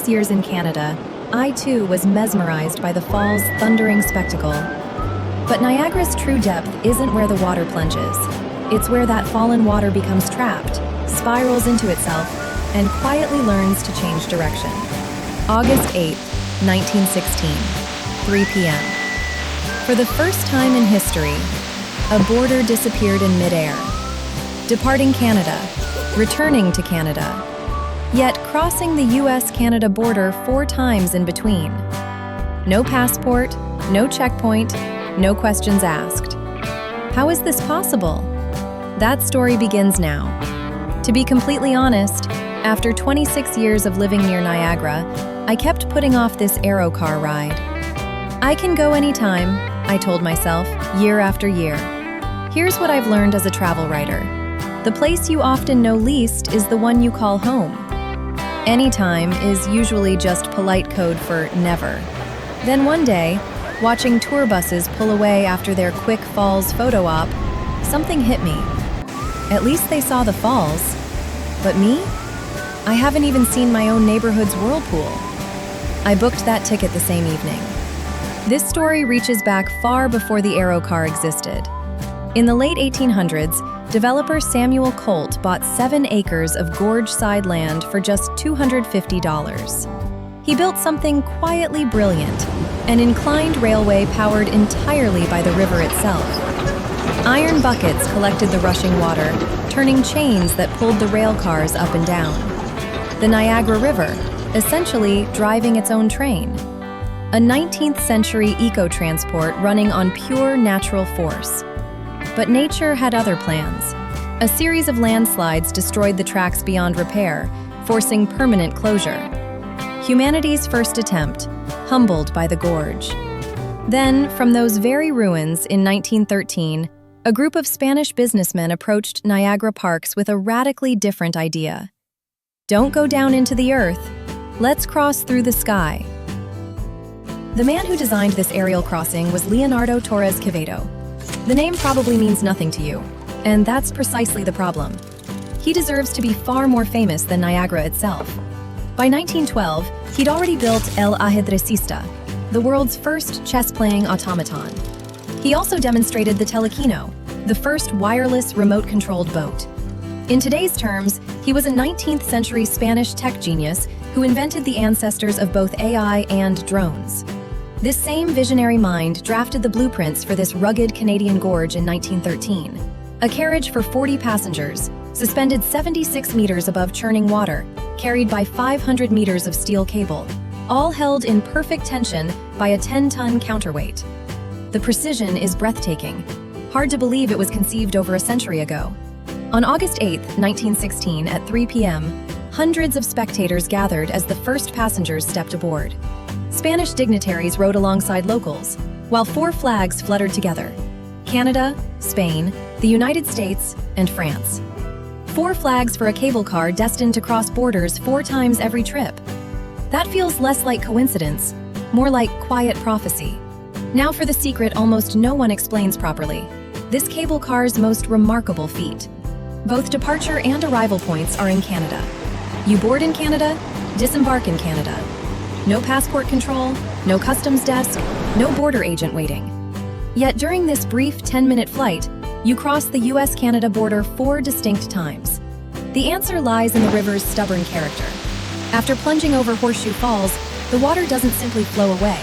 26 years in Canada, I too was mesmerized by the fall's thundering spectacle. But Niagara's true depth isn't where the water plunges. It's where that fallen water becomes trapped, spirals into itself, and quietly learns to change direction. August 8, 1916, 3 p.m. For the first time in history, a border disappeared in midair, departing Canada, returning to Canada, yet crossing the US-Canada border 4 times in between. No passport, no checkpoint, no questions asked. How is this possible? That story begins now. To be completely honest, after 26 years of living near Niagara, I kept putting off this Aero car ride. I can go anytime, I told myself, year after year. Here's what I've learned as a travel writer. The place you often know least is the one you call home. Anytime is usually just polite code for never. Then one day, watching tour buses pull away after their quick falls photo op, something hit me. At least they saw the falls. But me? I haven't even seen my own neighborhood's whirlpool. I booked that ticket the same evening. This story reaches back far before the Aero car existed. In the late 1800s, developer Samuel Colt bought 7 acres of gorge-side land for just $250. He built something quietly brilliant, an inclined railway powered entirely by the river itself. Iron buckets collected the rushing water, turning chains that pulled the rail cars up and down. The Niagara River, essentially driving its own train. A 19th century eco-transport running on pure natural force. But nature had other plans. A series of landslides destroyed the tracks beyond repair, forcing permanent closure. Humanity's first attempt, humbled by the gorge. Then, from those very ruins in 1913, a group of Spanish businessmen approached Niagara Parks with a radically different idea. Don't go down into the earth, let's cross through the sky. The man who designed this aerial crossing was Leonardo Torres Quevedo. The name probably means nothing to you, and that's precisely the problem. He deserves to be far more famous than Niagara itself. By 1912, he'd already built El Ajedrecista, the world's first chess-playing automaton. He also demonstrated the Telequino, the first wireless remote-controlled boat. In today's terms, he was a 19th century Spanish tech genius who invented the ancestors of both AI and drones. This same visionary mind drafted the blueprints for this rugged Canadian gorge in 1913. A carriage for 40 passengers, suspended 76 meters above churning water, carried by 500 meters of steel cable, all held in perfect tension by a 10-ton counterweight. The precision is breathtaking. Hard to believe it was conceived over a century ago. On August 8, 1916, at 3 p.m., hundreds of spectators gathered as the first passengers stepped aboard. Spanish dignitaries rode alongside locals, while 4 flags fluttered together: Canada, Spain, the United States, and France. 4 flags for a cable car destined to cross borders 4 times every trip. That feels less like coincidence, more like quiet prophecy. Now for the secret almost no one explains properly. This cable car's most remarkable feat. Both departure and arrival points are in Canada. You board in Canada, disembark in Canada. No passport control, no customs desk, no border agent waiting. Yet during this brief 10-minute flight, you cross the US-Canada border 4 distinct times. The answer lies in the river's stubborn character. After plunging over Horseshoe Falls, the water doesn't simply flow away.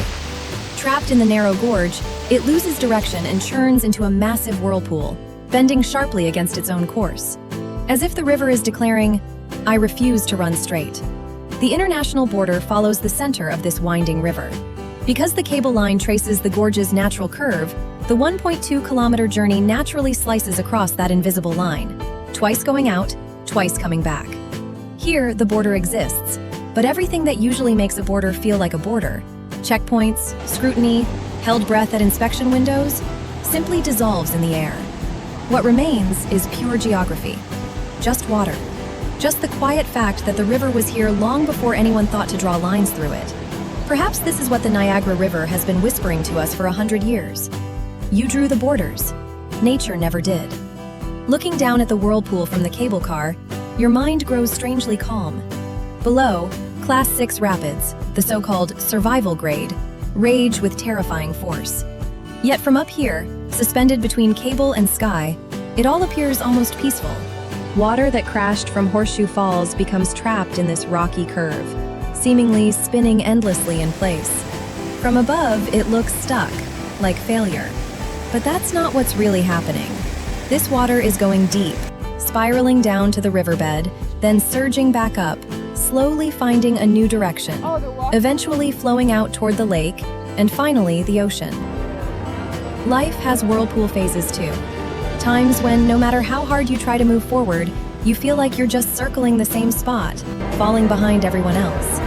Trapped in the narrow gorge, it loses direction and churns into a massive whirlpool, bending sharply against its own course. As if the river is declaring, "I refuse to run straight." The international border follows the center of this winding river. Because the cable line traces the gorge's natural curve, the 1.2-kilometer journey naturally slices across that invisible line, twice going out, twice coming back. Here, the border exists, but everything that usually makes a border feel like a border, checkpoints, scrutiny, held breath at inspection windows, simply dissolves in the air. What remains is pure geography, just water. Just the quiet fact that the river was here long before anyone thought to draw lines through it. Perhaps this is what the Niagara River has been whispering to us for 100 years. You drew the borders. Nature never did. Looking down at the whirlpool from the cable car, your mind grows strangely calm. Below, Class 6 rapids, the so-called survival grade, rage with terrifying force. Yet from up here, suspended between cable and sky, it all appears almost peaceful. Water that crashed from Horseshoe Falls becomes trapped in this rocky curve, seemingly spinning endlessly in place. From above, it looks stuck, like failure. But that's not what's really happening. This water is going deep, spiraling down to the riverbed, then surging back up, slowly finding a new direction, eventually flowing out toward the lake, and finally the ocean. Life has whirlpool phases too. Times when, no matter how hard you try to move forward, you feel like you're just circling the same spot, falling behind everyone else.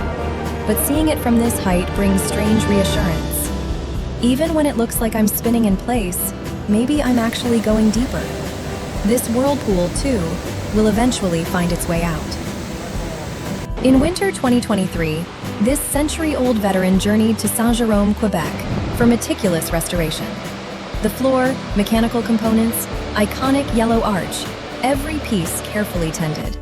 But seeing it from this height brings strange reassurance. Even when it looks like I'm spinning in place, maybe I'm actually going deeper. This whirlpool, too, will eventually find its way out. In winter 2023, this century-old veteran journeyed to Saint-Jérôme, Quebec, for meticulous restoration. The floor, mechanical components, iconic yellow arch, every piece carefully tended.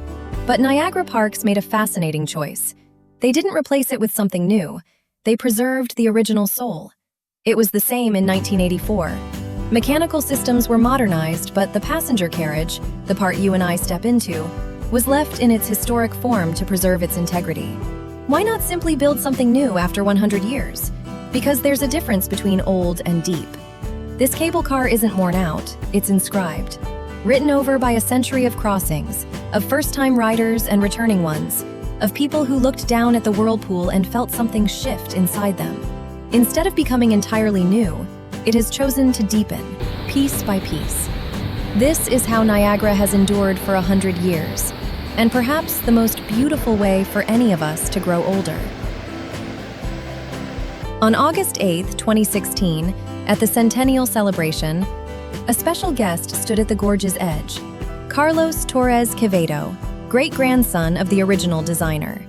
But Niagara Parks made a fascinating choice. They didn't replace it with something new. They preserved the original soul. It was the same in 1984. Mechanical systems were modernized, but the passenger carriage, the part you and I step into, was left in its historic form to preserve its integrity. Why not simply build something new after 100 years? Because there's a difference between old and deep. This cable car isn't worn out, it's inscribed. Written over by a century of crossings, of first-time riders and returning ones, of people who looked down at the whirlpool and felt something shift inside them. Instead of becoming entirely new, it has chosen to deepen, piece by piece. This is how Niagara has endured for 100 years, and perhaps the most beautiful way for any of us to grow older. On August 8, 2016, at the centennial celebration, a special guest stood at the gorge's edge, Carlos Torres Quevedo, great-grandson of the original designer.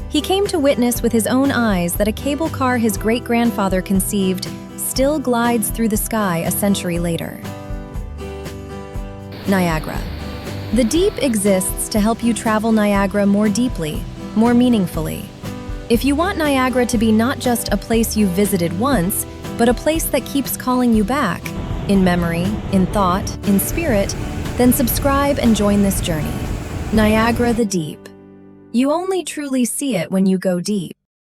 He came to witness with his own eyes that a cable car his great-grandfather conceived still glides through the sky a century later. Niagara. The deep exists to help you travel Niagara more deeply, more meaningfully. If you want Niagara to be not just a place you visited once, but a place that keeps calling you back, in memory, in thought, in spirit, then subscribe and join this journey. Niagara the Deep. You only truly see it when you go deep.